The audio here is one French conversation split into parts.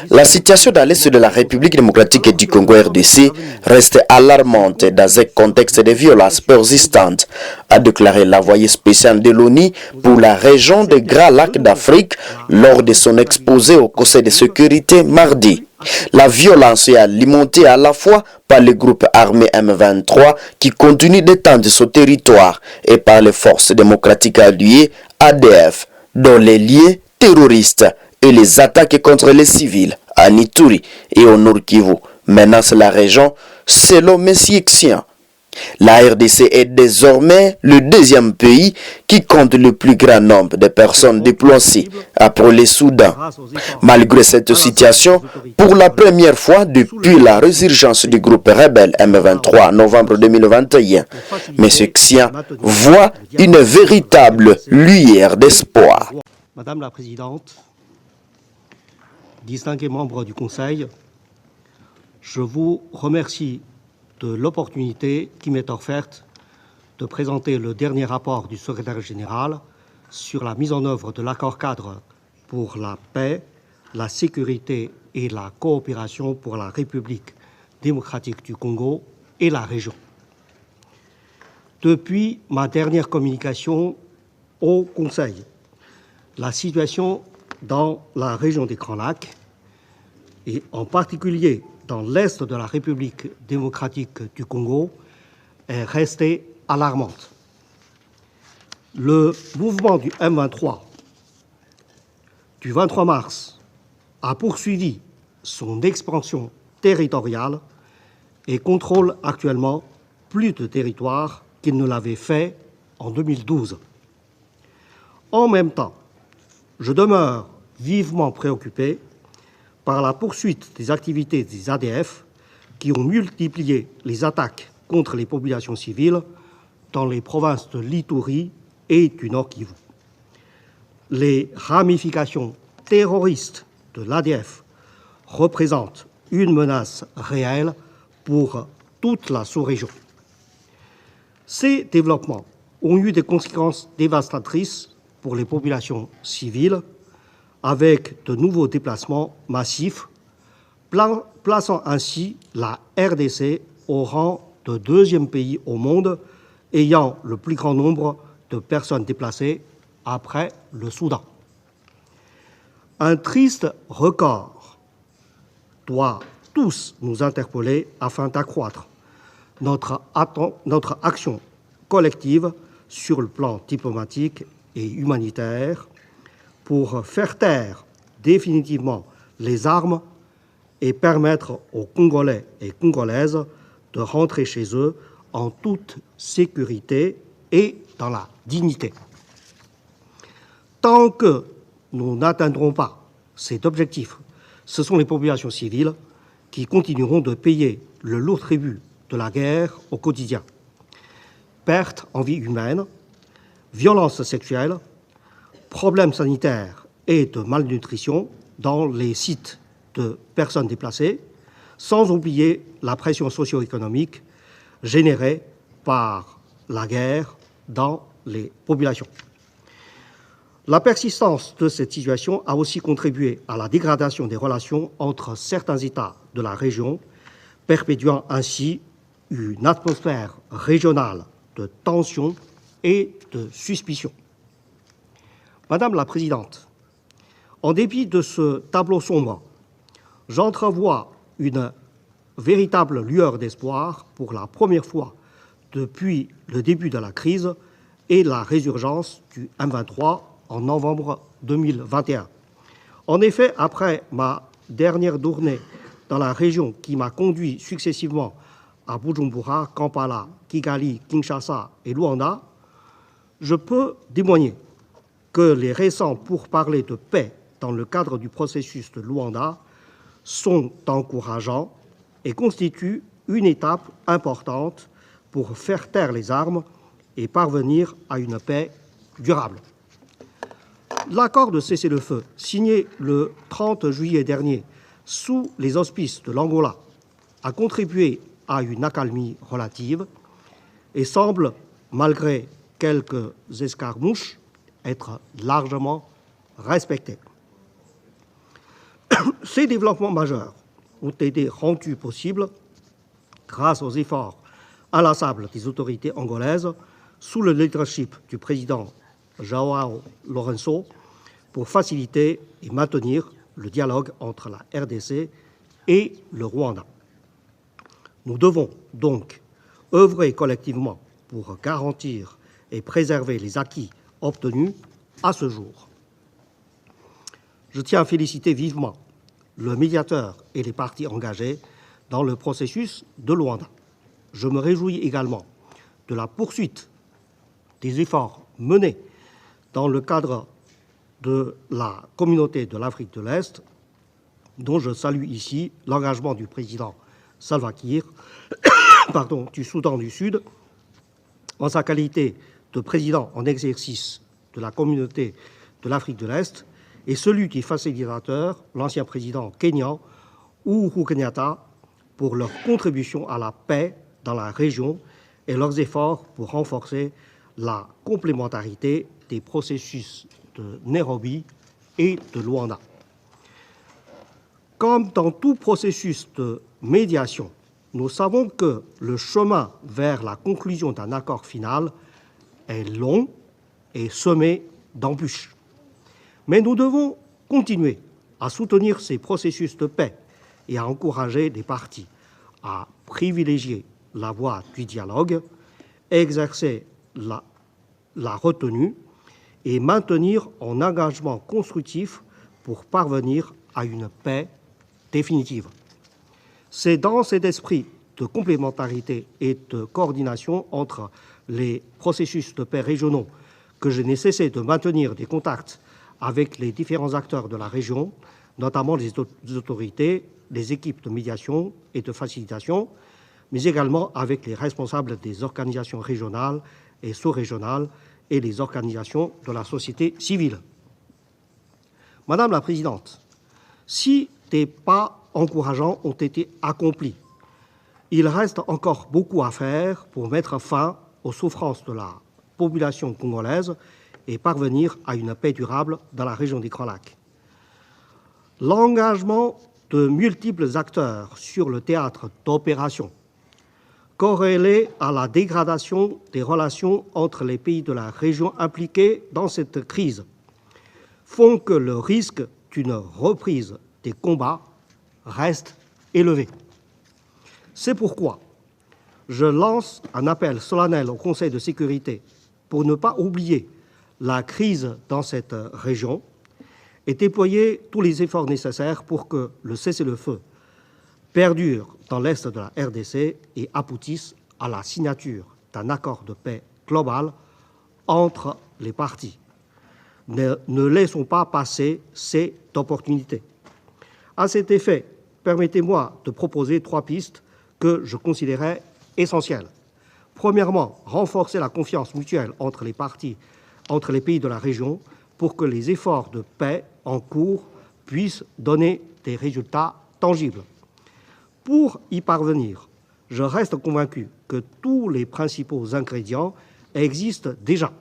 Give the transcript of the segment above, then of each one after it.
La situation dans l'Est de la République démocratique du Congo RDC reste alarmante dans un contexte de violences persistantes, a déclaré l'envoyé spécial de l'ONU pour la région des Grands Lacs d'Afrique lors de son exposé au Conseil de sécurité mardi. La violence est alimentée à la fois par le groupe armé M23 qui continue d'étendre son territoire et par les forces démocratiques alliées ADF, dont les liens terroristes et les attaques contre les civils à Ituri et au Nord Kivu menacent la région selon M. Xian. La RDC est désormais le deuxième pays qui compte le plus grand nombre de personnes déplacées après le Soudan. Malgré cette situation, pour la première fois depuis la résurgence du groupe rebelle M23 en novembre 2021, M. Xian voit une véritable lueur d'espoir. Madame la Présidente, distingués membres du Conseil, je vous remercie de l'opportunité qui m'est offerte de présenter le dernier rapport du secrétaire général sur la mise en œuvre de l'accord-cadre pour la paix, la sécurité et la coopération pour la République démocratique du Congo et la région. Depuis ma dernière communication au Conseil, la situation dans la région des Grands Lacs, et en particulier dans l'est de la République démocratique du Congo, est restée alarmante. Le mouvement du M23 du 23 mars a poursuivi son expansion territoriale et contrôle actuellement plus de territoires qu'il ne l'avait fait en 2012. En même temps, je demeure vivement préoccupé par la poursuite des activités des ADF qui ont multiplié les attaques contre les populations civiles dans les provinces de l'Ituri et du Nord Kivu. Les ramifications terroristes de l'ADF représentent une menace réelle pour toute la sous-région. Ces développements ont eu des conséquences dévastatrices pour les populations civiles, avec de nouveaux déplacements massifs, plaçant ainsi la RDC au rang de deuxième pays au monde ayant le plus grand nombre de personnes déplacées après le Soudan. Un triste record doit tous nous interpeller afin d'accroître notre action collective sur le plan diplomatique et humanitaire pour faire taire définitivement les armes et permettre aux Congolais et Congolaises de rentrer chez eux en toute sécurité et dans la dignité. Tant que nous n'atteindrons pas cet objectif, ce sont les populations civiles qui continueront de payer le lourd tribut de la guerre au quotidien. Pertes en vie humaine, violences sexuelles, problèmes sanitaires et de malnutrition dans les sites de personnes déplacées, sans oublier la pression socio-économique générée par la guerre dans les populations. La persistance de cette situation a aussi contribué à la dégradation des relations entre certains États de la région, perpétuant ainsi une atmosphère régionale de tension et de suspicion. Madame la Présidente, en dépit de ce tableau sombre, j'entrevois une véritable lueur d'espoir pour la première fois depuis le début de la crise et la résurgence du M23 en novembre 2021. En effet, après ma dernière tournée dans la région qui m'a conduit successivement à Bujumbura, Kampala, Kigali, Kinshasa et Luanda, je peux témoigner que les récents pourparlers de paix dans le cadre du processus de Luanda sont encourageants et constituent une étape importante pour faire taire les armes et parvenir à une paix durable. L'accord de cessez-le-feu, signé le 30 juillet dernier sous les auspices de l'Angola, a contribué à une accalmie relative et semble, malgré quelques escarmouches, être largement respecté. Ces développements majeurs ont été rendus possibles grâce aux efforts inlassables des autorités angolaises sous le leadership du président João Lourenço pour faciliter et maintenir le dialogue entre la RDC et le Rwanda. Nous devons donc œuvrer collectivement pour garantir et préserver les acquis obtenus à ce jour. Je tiens à féliciter vivement le médiateur et les parties engagées dans le processus de Luanda. Je me réjouis également de la poursuite des efforts menés dans le cadre de la communauté de l'Afrique de l'Est, dont je salue ici l'engagement du président Salva Kiir du Soudan du Sud, en sa qualité de président en exercice de la communauté de l'Afrique de l'Est, et celui du facilitateur, l'ancien président kényan Uhuru Kenyatta, pour leur contribution à la paix dans la région et leurs efforts pour renforcer la complémentarité des processus de Nairobi et de Luanda. Comme dans tout processus de médiation, nous savons que le chemin vers la conclusion d'un accord final est long et semé d'embûches. Mais nous devons continuer à soutenir ces processus de paix et à encourager les parties à privilégier la voie du dialogue, exercer la retenue et maintenir un engagement constructif pour parvenir à une paix définitive. C'est dans cet esprit de complémentarité et de coordination entre les processus de paix régionaux que je n'ai cessé de maintenir des contacts avec les différents acteurs de la région, notamment les autorités, les équipes de médiation et de facilitation, mais également avec les responsables des organisations régionales et sous-régionales et les organisations de la société civile. Madame la Présidente, si des pas encourageants ont été accomplis, il reste encore beaucoup à faire pour mettre fin aux souffrances de la population congolaise et parvenir à une paix durable dans la région des Grands Lacs. L'engagement de multiples acteurs sur le théâtre d'opération, corrélé à la dégradation des relations entre les pays de la région impliqués dans cette crise, font que le risque d'une reprise des combats reste élevé. C'est pourquoi je lance un appel solennel au Conseil de sécurité pour ne pas oublier la crise dans cette région et déployer tous les efforts nécessaires pour que le cessez-le-feu perdure dans l'est de la RDC et aboutisse à la signature d'un accord de paix global entre les parties. Ne laissons pas passer cette opportunité. À cet effet, permettez-moi de proposer 3 pistes que je considérais essentielles. Premièrement, renforcer la confiance mutuelle entre les parties, entre les pays de la région, pour que les efforts de paix en cours puissent donner des résultats tangibles. Pour y parvenir, je reste convaincu que tous les principaux ingrédients existent déjà.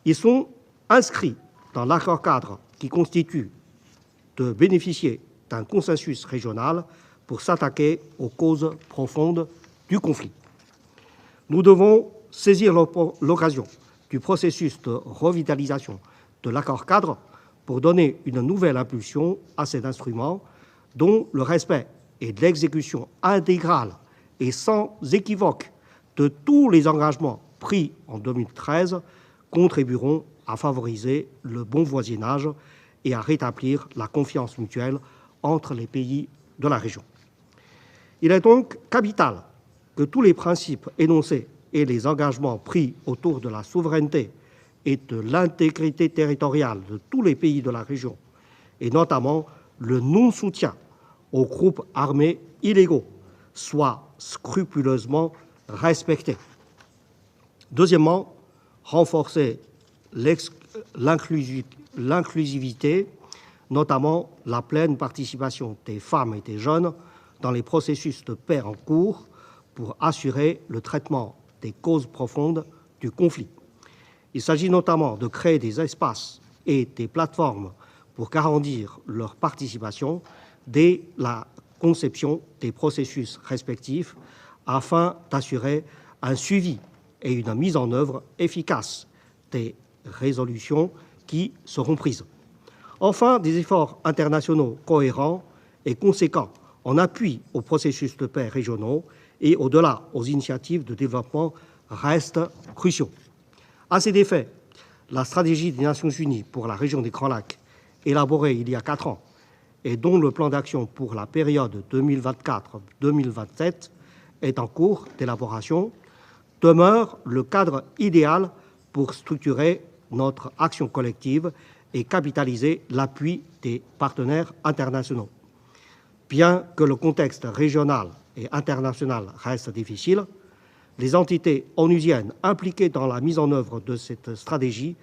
Ils sont inscrits dans l'accord-cadre qui constitue de bénéficier d'un consensus régional pour s'attaquer aux causes profondes du conflit. Nous devons saisir l'occasion du processus de revitalisation de l'accord-cadre pour donner une nouvelle impulsion à cet instrument dont le respect et l'exécution intégrale et sans équivoque de tous les engagements pris en 2013 contribueront à favoriser le bon voisinage et à rétablir la confiance mutuelle entre les pays de la région. Il est donc capital que tous les principes énoncés et les engagements pris autour de la souveraineté et de l'intégrité territoriale de tous les pays de la région, et notamment le non-soutien aux groupes armés illégaux, soient scrupuleusement respectés. Deuxièmement, renforcer l'inclusivité, notamment la pleine participation des femmes et des jeunes dans les processus de paix en cours pour assurer le traitement des causes profondes du conflit. Il s'agit notamment de créer des espaces et des plateformes pour garantir leur participation dès la conception des processus respectifs afin d'assurer un suivi et une mise en œuvre efficace des résolutions qui seront prises. Enfin, des efforts internationaux cohérents et conséquents en appui aux processus de paix régionaux et au-delà aux initiatives de développement restent cruciaux. À cet effet, la stratégie des Nations Unies pour la région des Grands Lacs, élaborée il y a 4 ans et dont le plan d'action pour la période 2024-2027 est en cours d'élaboration, demeure le cadre idéal pour structurer notre action collective et capitaliser l'appui des partenaires internationaux. Bien que le contexte régional et international reste difficile, les entités onusiennes impliquées dans la mise en œuvre de cette stratégie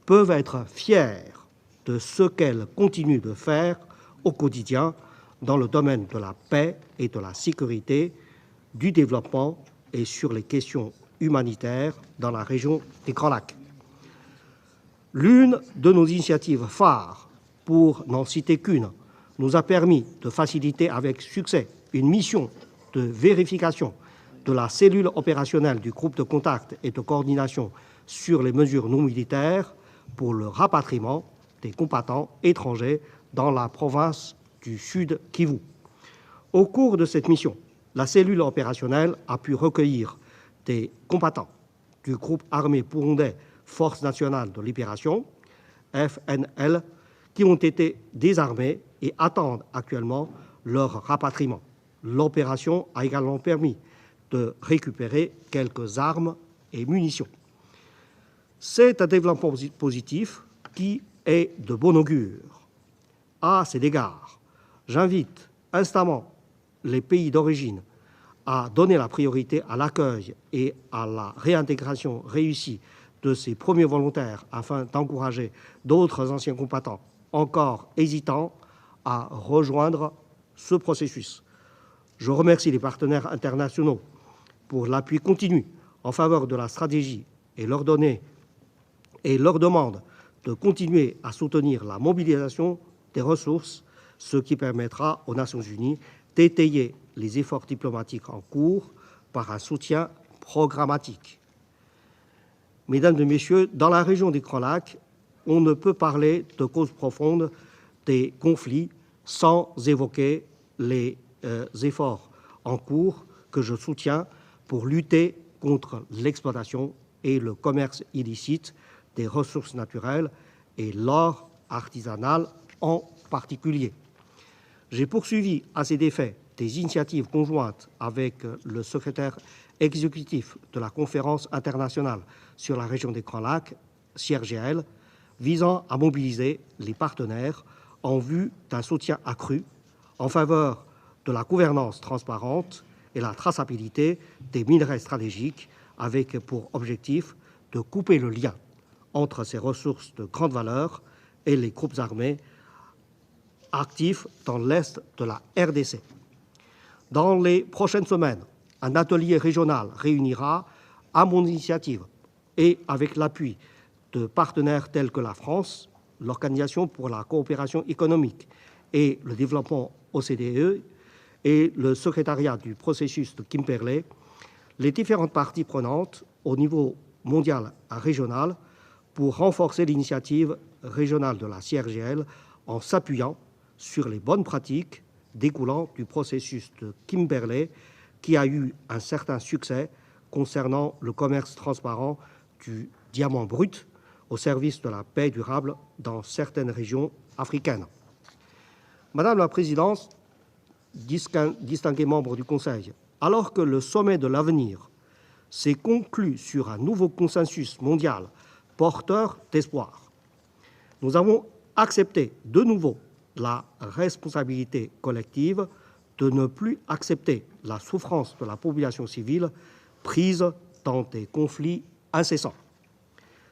peuvent être fières de ce qu'elles continuent de faire au quotidien dans le domaine de la paix et de la sécurité, du développement et sur les questions humanitaires dans la région des Grands Lacs. L'une de nos initiatives phares, pour n'en citer qu'une, nous a permis de faciliter avec succès une mission de vérification de la cellule opérationnelle du groupe de contact et de coordination sur les mesures non militaires pour le rapatriement des combattants étrangers dans la province du Sud Kivu. Au cours de cette mission, la cellule opérationnelle a pu recueillir des combattants du groupe armé burundais Force nationale de libération, FNL, qui ont été désarmés et attendent actuellement leur rapatriement. L'opération a également permis de récupérer quelques armes et munitions. C'est un développement positif qui est de bon augure. À cet égard, j'invite instamment les pays d'origine à donner la priorité à l'accueil et à la réintégration réussie de ces premiers volontaires afin d'encourager d'autres anciens combattants encore hésitants à rejoindre ce processus. Je remercie les partenaires internationaux pour l'appui continu en faveur de la stratégie et leur demande de continuer à soutenir la mobilisation des ressources, ce qui permettra aux Nations Unies d'étayer les efforts diplomatiques en cours par un soutien programmatique. Mesdames et Messieurs, dans la région des Grands Lacs, on ne peut parler de causes profondes des conflits sans évoquer les efforts en cours que je soutiens pour lutter contre l'exploitation et le commerce illicite des ressources naturelles et l'or artisanal en particulier. J'ai poursuivi à cet effet des initiatives conjointes avec le secrétaire exécutif de la Conférence internationale sur la région des Grands Lacs, CIRGL, visant à mobiliser les partenaires en vue d'un soutien accru en faveur de la gouvernance transparente et la traçabilité des minerais stratégiques, avec pour objectif de couper le lien entre ces ressources de grande valeur et les groupes armés actifs dans l'est de la RDC. Dans les prochaines semaines, un atelier régional réunira, à mon initiative et avec l'appui de partenaires tels que la France, l'Organisation pour la coopération économique et le développement OCDE et le secrétariat du processus de Kimberley, les différentes parties prenantes au niveau mondial et régional pour renforcer l'initiative régionale de la CIRGL en s'appuyant sur les bonnes pratiques découlant du processus de Kimberley qui a eu un certain succès concernant le commerce transparent du diamant brut au service de la paix durable dans certaines régions africaines. Madame la Présidente, distingués membres du Conseil, alors que le sommet de l'avenir s'est conclu sur un nouveau consensus mondial porteur d'espoir, nous avons accepté de nouveau la responsabilité collective de ne plus accepter la souffrance de la population civile prise dans des conflits incessants.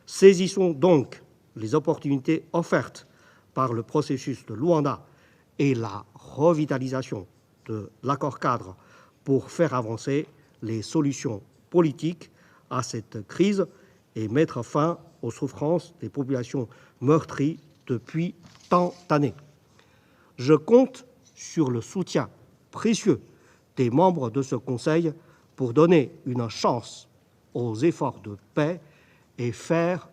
Saisissons donc les opportunités offertes par le processus de Luanda et la revitalisation de l'accord-cadre pour faire avancer les solutions politiques à cette crise et mettre fin aux souffrances des populations meurtries depuis tant d'années. Je compte sur le soutien précieux des membres de ce Conseil pour donner une chance aux efforts de paix et faire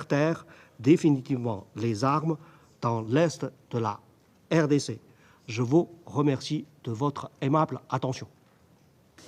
taire définitivement les armes dans l'Est de la RDC. Je vous remercie de votre aimable attention.